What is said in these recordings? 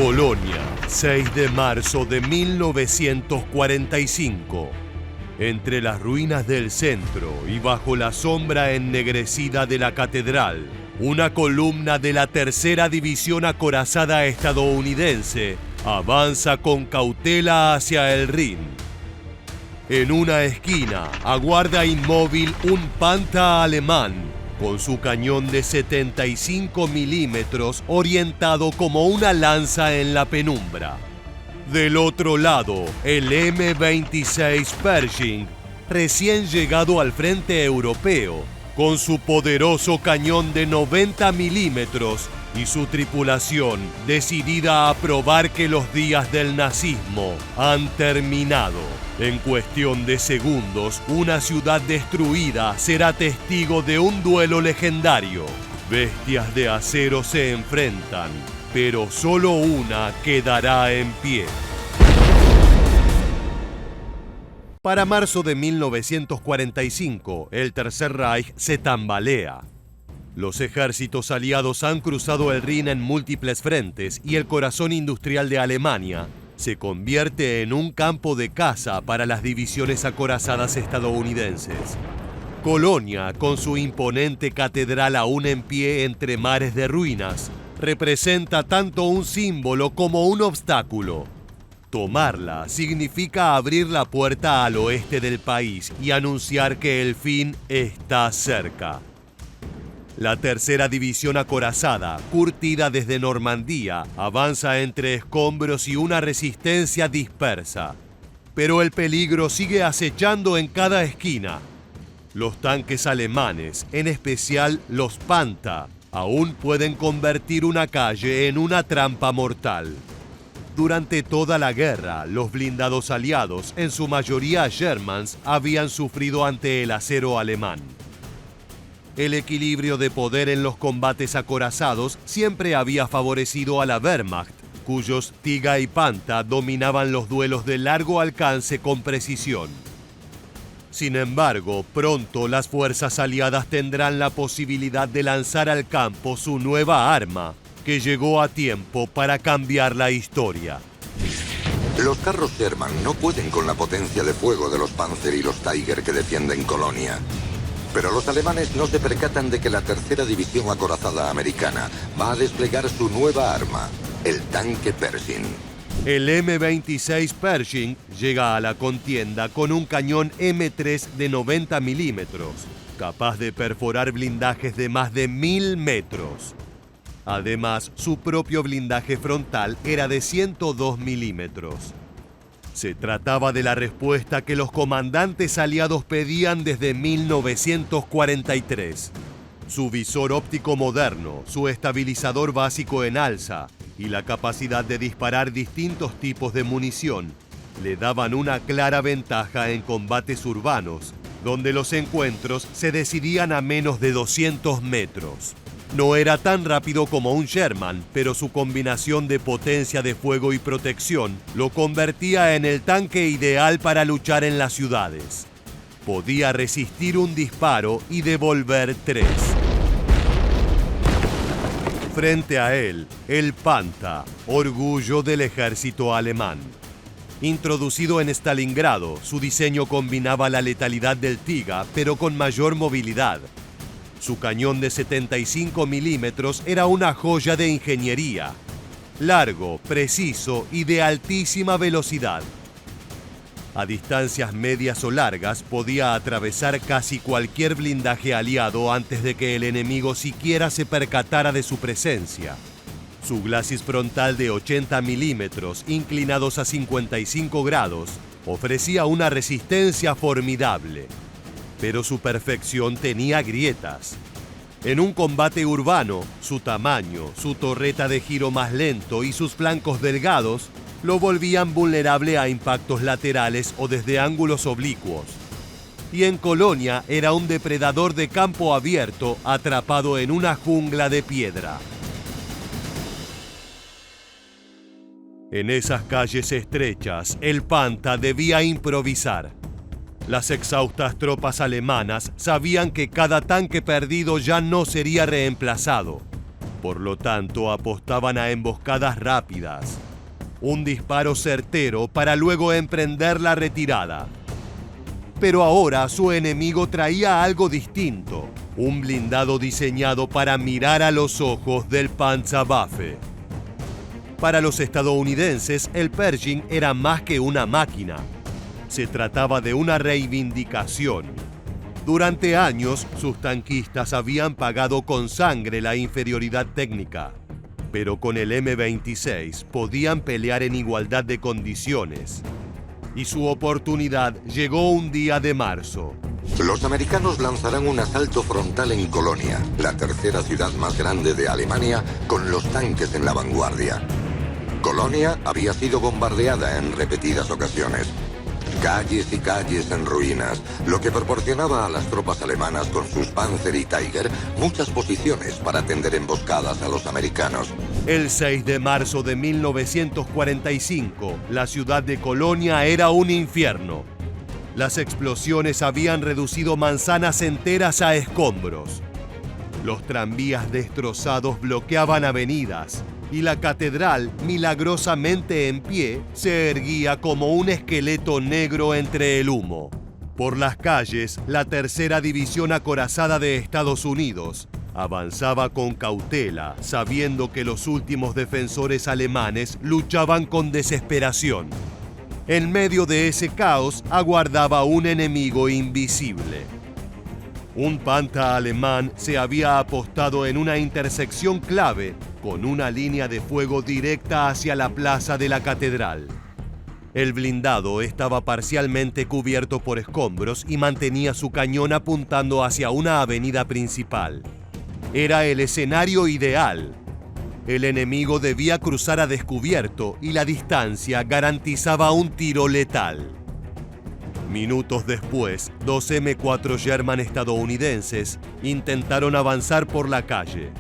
Colonia, 6 de marzo de 1945. Entre las ruinas del centro y bajo la sombra ennegrecida de la catedral, una columna de la tercera división acorazada estadounidense avanza con cautela hacia el Rin. En una esquina aguarda inmóvil un Panther alemán con su cañón de 75 milímetros orientado como una lanza en la penumbra. Del otro lado, el M-26 Pershing, recién llegado al frente europeo, con su poderoso cañón de 90 milímetros y su tripulación decidida a probar que los días del nazismo han terminado. En cuestión de segundos, una ciudad destruida será testigo de un duelo legendario. Bestias de acero se enfrentan, pero solo una quedará en pie. Para marzo de 1945, el Tercer Reich se tambalea. Los ejércitos aliados han cruzado el Rin en múltiples frentes y el corazón industrial de Alemania se convierte en un campo de caza para las divisiones acorazadas estadounidenses. Colonia, con su imponente catedral aún en pie entre mares de ruinas, representa tanto un símbolo como un obstáculo. Tomarla significa abrir la puerta al oeste del país y anunciar que el fin está cerca. La tercera división acorazada, curtida desde Normandía, avanza entre escombros y una resistencia dispersa. Pero el peligro sigue acechando en cada esquina. Los tanques alemanes, en especial los Panther, aún pueden convertir una calle en una trampa mortal. Durante toda la guerra, los blindados aliados, en su mayoría Germans, habían sufrido ante el acero alemán. El equilibrio de poder en los combates acorazados siempre había favorecido a la Wehrmacht, cuyos Tiger y Panther dominaban los duelos de largo alcance con precisión. Sin embargo, pronto las fuerzas aliadas tendrán la posibilidad de lanzar al campo su nueva arma, que llegó a tiempo para cambiar la historia. Los carros Sherman no pueden con la potencia de fuego de los Panzer y los Tiger que defienden Colonia. Pero los alemanes no se percatan de que la tercera división acorazada americana va a desplegar su nueva arma, el tanque Pershing. El M-26 Pershing llega a la contienda con un cañón M3 de 90 milímetros, capaz de perforar blindajes de más de 1000 metros. Además, su propio blindaje frontal era de 102 milímetros. Se trataba de la respuesta que los comandantes aliados pedían desde 1943. Su visor óptico moderno, su estabilizador básico en alza y la capacidad de disparar distintos tipos de munición le daban una clara ventaja en combates urbanos, donde los encuentros se decidían a menos de 200 metros. No era tan rápido como un Sherman, pero su combinación de potencia de fuego y protección lo convertía en el tanque ideal para luchar en las ciudades. Podía resistir un disparo y devolver 3. Frente a él, el Panther, orgullo del ejército alemán. Introducido en Stalingrado, su diseño combinaba la letalidad del Tiger, pero con mayor movilidad. Su cañón de 75 milímetros era una joya de ingeniería. Largo, preciso y de altísima velocidad. A distancias medias o largas podía atravesar casi cualquier blindaje aliado antes de que el enemigo siquiera se percatara de su presencia. Su glacis frontal de 80 milímetros, inclinados a 55 grados, ofrecía una resistencia formidable. Pero su perfección tenía grietas. En un combate urbano, su tamaño, su torreta de giro más lento y sus flancos delgados lo volvían vulnerable a impactos laterales o desde ángulos oblicuos. Y en Colonia era un depredador de campo abierto atrapado en una jungla de piedra. En esas calles estrechas, el Panther debía improvisar. Las exhaustas tropas alemanas sabían que cada tanque perdido ya no sería reemplazado. Por lo tanto, apostaban a emboscadas rápidas. Un disparo certero para luego emprender la retirada. Pero ahora su enemigo traía algo distinto. Un blindado diseñado para mirar a los ojos del Panzerwaffe. Para los estadounidenses, el Pershing era más que una máquina. Se trataba de una reivindicación. Durante años, sus tanquistas habían pagado con sangre la inferioridad técnica. Pero con el M-26 podían pelear en igualdad de condiciones. Y su oportunidad llegó un día de marzo. Los americanos lanzarán un asalto frontal en Colonia, la tercera ciudad más grande de Alemania, con los tanques en la vanguardia. Colonia había sido bombardeada en repetidas ocasiones. Calles y calles en ruinas, lo que proporcionaba a las tropas alemanas con sus Panzer y Tiger muchas posiciones para tender emboscadas a los americanos. El 6 de marzo de 1945, la ciudad de Colonia era un infierno. Las explosiones habían reducido manzanas enteras a escombros. Los tranvías destrozados bloqueaban avenidas y la catedral, milagrosamente en pie, se erguía como un esqueleto negro entre el humo. Por las calles, la tercera división acorazada de Estados Unidos avanzaba con cautela, sabiendo que los últimos defensores alemanes luchaban con desesperación. En medio de ese caos aguardaba un enemigo invisible. Un Panther alemán se había apostado en una intersección clave con una línea de fuego directa hacia la plaza de la catedral. El blindado estaba parcialmente cubierto por escombros y mantenía su cañón apuntando hacia una avenida principal. Era el escenario ideal. El enemigo debía cruzar a descubierto y la distancia garantizaba un tiro letal. Minutos después, 2 M4 Sherman estadounidenses intentaron avanzar por la calle.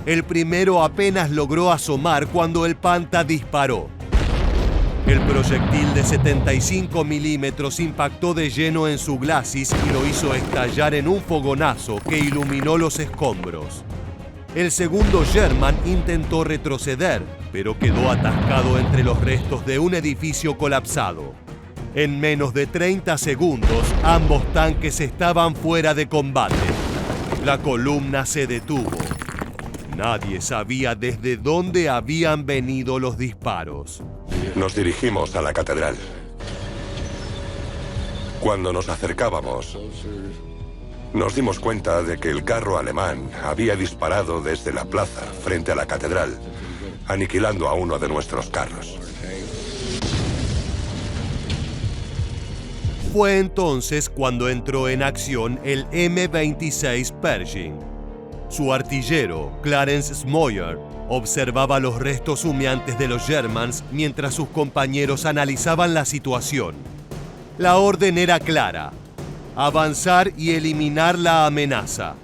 El primero apenas logró asomar cuando el Panther disparó. El proyectil de 75 milímetros impactó de lleno en su glacis y lo hizo estallar en un fogonazo que iluminó los escombros. El segundo Sherman intentó retroceder, pero quedó atascado entre los restos de un edificio colapsado. En menos de 30 segundos, ambos tanques estaban fuera de combate. La columna se detuvo. Nadie sabía desde dónde habían venido los disparos. Nos dirigimos a la catedral. Cuando nos acercábamos, nos dimos cuenta de que el carro alemán había disparado desde la plaza frente a la catedral, aniquilando a uno de nuestros carros. Fue entonces cuando entró en acción el M-26 Pershing. Su artillero, Clarence Smoyer, observaba los restos humeantes de los Shermans mientras sus compañeros analizaban la situación. La orden era clara: avanzar y eliminar la amenaza.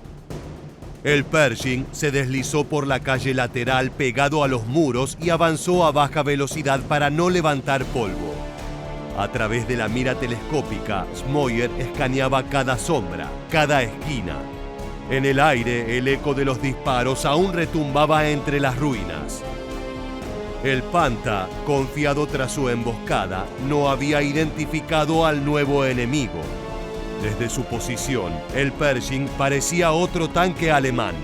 El Pershing se deslizó por la calle lateral pegado a los muros y avanzó a baja velocidad para no levantar polvo. A través de la mira telescópica, Smoyer escaneaba cada sombra, cada esquina. En el aire, el eco de los disparos aún retumbaba entre las ruinas. El Panther, confiado tras su emboscada, no había identificado al nuevo enemigo. Desde su posición, el Pershing parecía otro tanque alemán.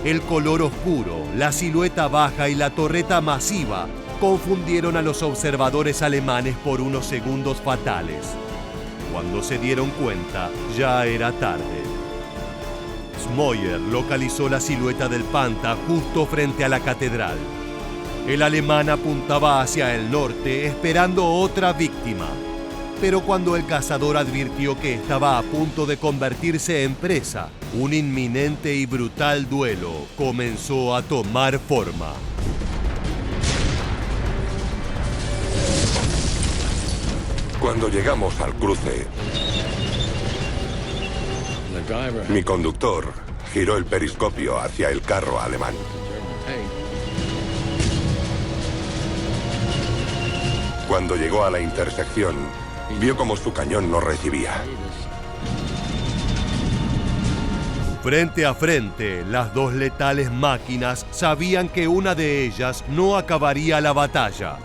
El color oscuro, la silueta baja y la torreta masiva confundieron a los observadores alemanes por unos segundos fatales. Cuando se dieron cuenta, ya era tarde. Smoyer localizó la silueta del Panther justo frente a la catedral. El alemán apuntaba hacia el norte esperando otra víctima. Pero cuando el cazador advirtió que estaba a punto de convertirse en presa, un inminente y brutal duelo comenzó a tomar forma. Cuando llegamos al cruce, mi conductor giró el periscopio hacia el carro alemán. Cuando llegó a la intersección, vio como su cañón no recibía. Frente a frente, las dos letales máquinas sabían que una de ellas no acabaría la batalla.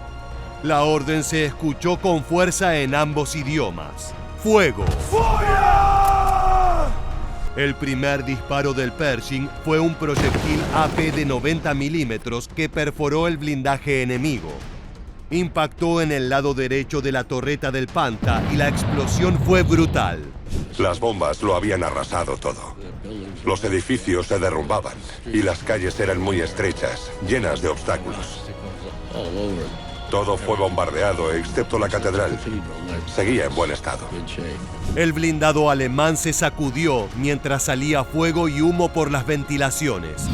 La orden se escuchó con fuerza en ambos idiomas. ¡Fuego! ¡Fire! El primer disparo del Pershing fue un proyectil AP de 90 milímetros que perforó el blindaje enemigo. Impactó en el lado derecho de la torreta del Panther y la explosión fue brutal. Las bombas lo habían arrasado todo. Los edificios se derrumbaban y las calles eran muy estrechas, llenas de obstáculos. Todo fue bombardeado excepto la catedral. Seguía en buen estado. El blindado alemán se sacudió mientras salía fuego y humo por las ventilaciones.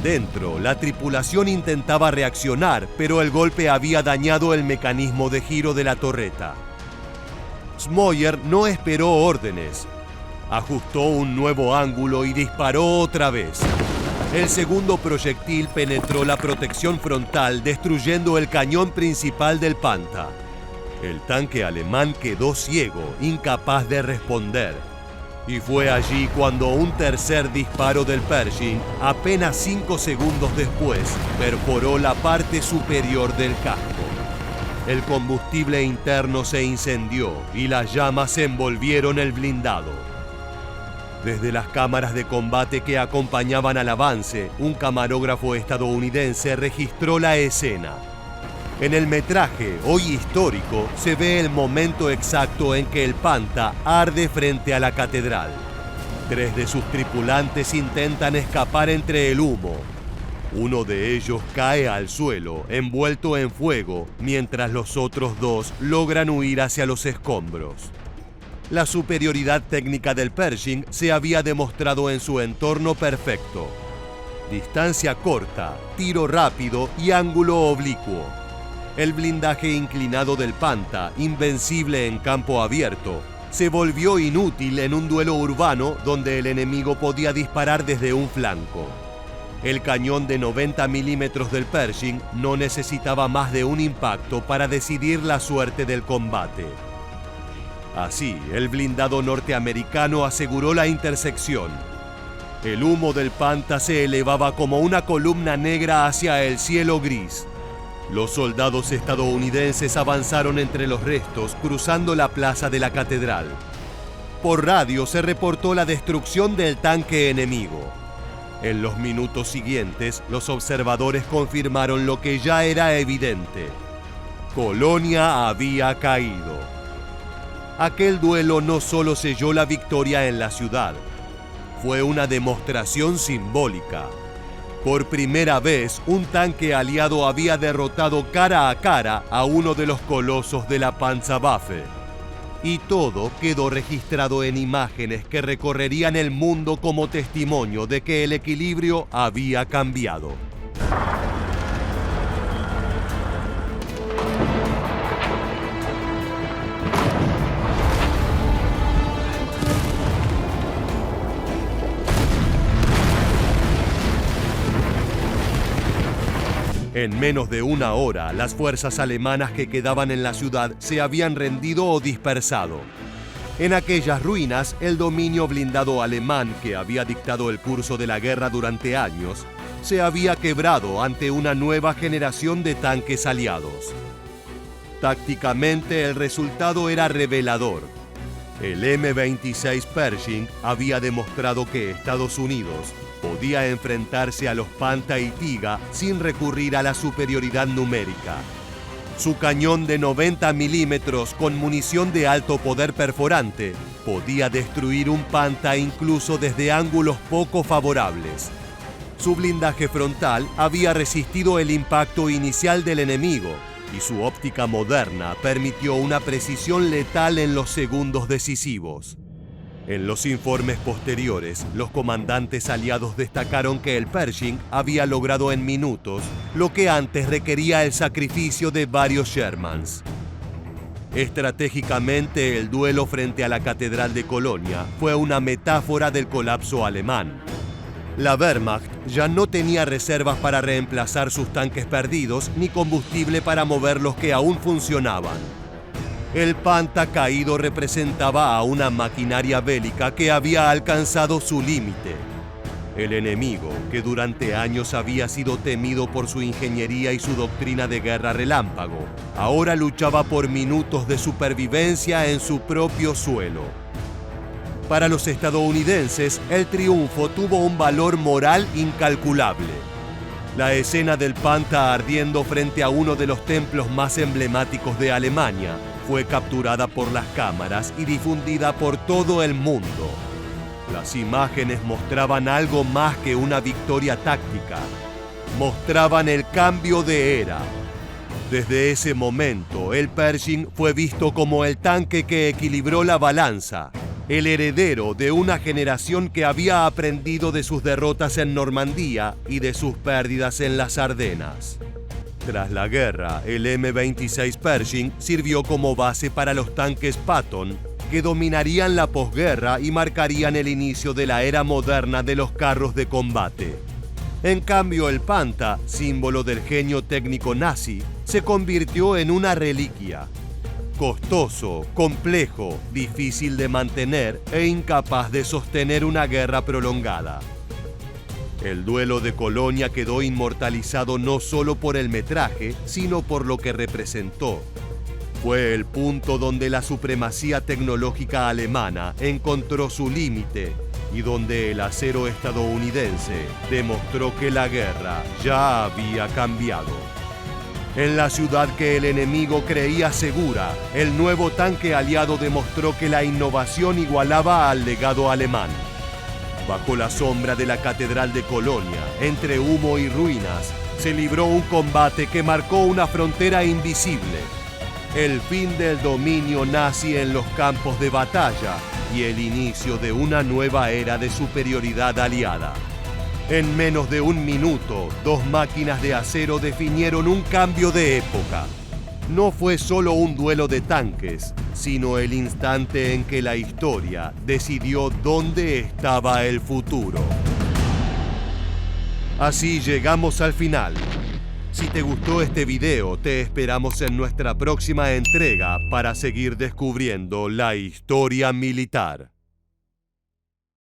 Dentro, la tripulación intentaba reaccionar, pero el golpe había dañado el mecanismo de giro de la torreta. Smoyer no esperó órdenes. Ajustó un nuevo ángulo y disparó otra vez. El segundo proyectil penetró la protección frontal, destruyendo el cañón principal del Panther. El tanque alemán quedó ciego, incapaz de responder. Y fue allí cuando un tercer disparo del Pershing, apenas 5 segundos después, perforó la parte superior del casco. El combustible interno se incendió y las llamas envolvieron el blindado. Desde las cámaras de combate que acompañaban al avance, un camarógrafo estadounidense registró la escena. En el metraje, hoy histórico, se ve el momento exacto en que el Panther arde frente a la catedral. 3 de sus tripulantes intentan escapar entre el humo. Uno de ellos cae al suelo, envuelto en fuego, mientras los otros 2 logran huir hacia los escombros. La superioridad técnica del Pershing se había demostrado en su entorno perfecto. Distancia corta, tiro rápido y ángulo oblicuo. El blindaje inclinado del Panther, invencible en campo abierto, se volvió inútil en un duelo urbano donde el enemigo podía disparar desde un flanco. El cañón de 90 milímetros del Pershing no necesitaba más de un impacto para decidir la suerte del combate. Así, el blindado norteamericano aseguró la intersección. El humo del Panther se elevaba como una columna negra hacia el cielo gris. Los soldados estadounidenses avanzaron entre los restos, cruzando la plaza de la catedral. Por radio se reportó la destrucción del tanque enemigo. En los minutos siguientes, los observadores confirmaron lo que ya era evidente. Colonia había caído. Aquel duelo no solo selló la victoria en la ciudad, fue una demostración simbólica. Por primera vez, un tanque aliado había derrotado cara a cara a uno de los colosos de la Panzerwaffe. Y todo quedó registrado en imágenes que recorrerían el mundo como testimonio de que el equilibrio había cambiado. En menos de una hora, las fuerzas alemanas que quedaban en la ciudad se habían rendido o dispersado. En aquellas ruinas, el dominio blindado alemán, que había dictado el curso de la guerra durante años, se había quebrado ante una nueva generación de tanques aliados. Tácticamente, el resultado era revelador. El M-26 Pershing había demostrado que Estados Unidos podía enfrentarse a los Panther y Tiga sin recurrir a la superioridad numérica. Su cañón de 90 milímetros con munición de alto poder perforante podía destruir un Panther incluso desde ángulos poco favorables. Su blindaje frontal había resistido el impacto inicial del enemigo y su óptica moderna permitió una precisión letal en los segundos decisivos. En los informes posteriores, los comandantes aliados destacaron que el Pershing había logrado en minutos lo que antes requería el sacrificio de varios Shermans. Estratégicamente, el duelo frente a la Catedral de Colonia fue una metáfora del colapso alemán. La Wehrmacht ya no tenía reservas para reemplazar sus tanques perdidos ni combustible para mover los que aún funcionaban. El Panther caído representaba a una maquinaria bélica que había alcanzado su límite. El enemigo, que durante años había sido temido por su ingeniería y su doctrina de guerra relámpago, ahora luchaba por minutos de supervivencia en su propio suelo. Para los estadounidenses, el triunfo tuvo un valor moral incalculable. La escena del Panther ardiendo frente a uno de los templos más emblemáticos de Alemania fue capturada por las cámaras y difundida por todo el mundo. Las imágenes mostraban algo más que una victoria táctica. Mostraban el cambio de era. Desde ese momento, el Pershing fue visto como el tanque que equilibró la balanza, el heredero de una generación que había aprendido de sus derrotas en Normandía y de sus pérdidas en las Ardenas. Tras la guerra, el M-26 Pershing sirvió como base para los tanques Patton, que dominarían la posguerra y marcarían el inicio de la era moderna de los carros de combate. En cambio, el Panther, símbolo del genio técnico nazi, se convirtió en una reliquia. Costoso, complejo, difícil de mantener e incapaz de sostener una guerra prolongada. El duelo de Colonia quedó inmortalizado no solo por el metraje, sino por lo que representó. Fue el punto donde la supremacía tecnológica alemana encontró su límite y donde el acero estadounidense demostró que la guerra ya había cambiado. En la ciudad que el enemigo creía segura, el nuevo tanque aliado demostró que la innovación igualaba al legado alemán. Bajo la sombra de la Catedral de Colonia, entre humo y ruinas, se libró un combate que marcó una frontera invisible. El fin del dominio nazi en los campos de batalla y el inicio de una nueva era de superioridad aliada. En menos de un minuto, dos máquinas de acero definieron un cambio de época. No fue solo un duelo de tanques, sino el instante en que la historia decidió dónde estaba el futuro. Así llegamos al final. Si te gustó este video, te esperamos en nuestra próxima entrega para seguir descubriendo la historia militar.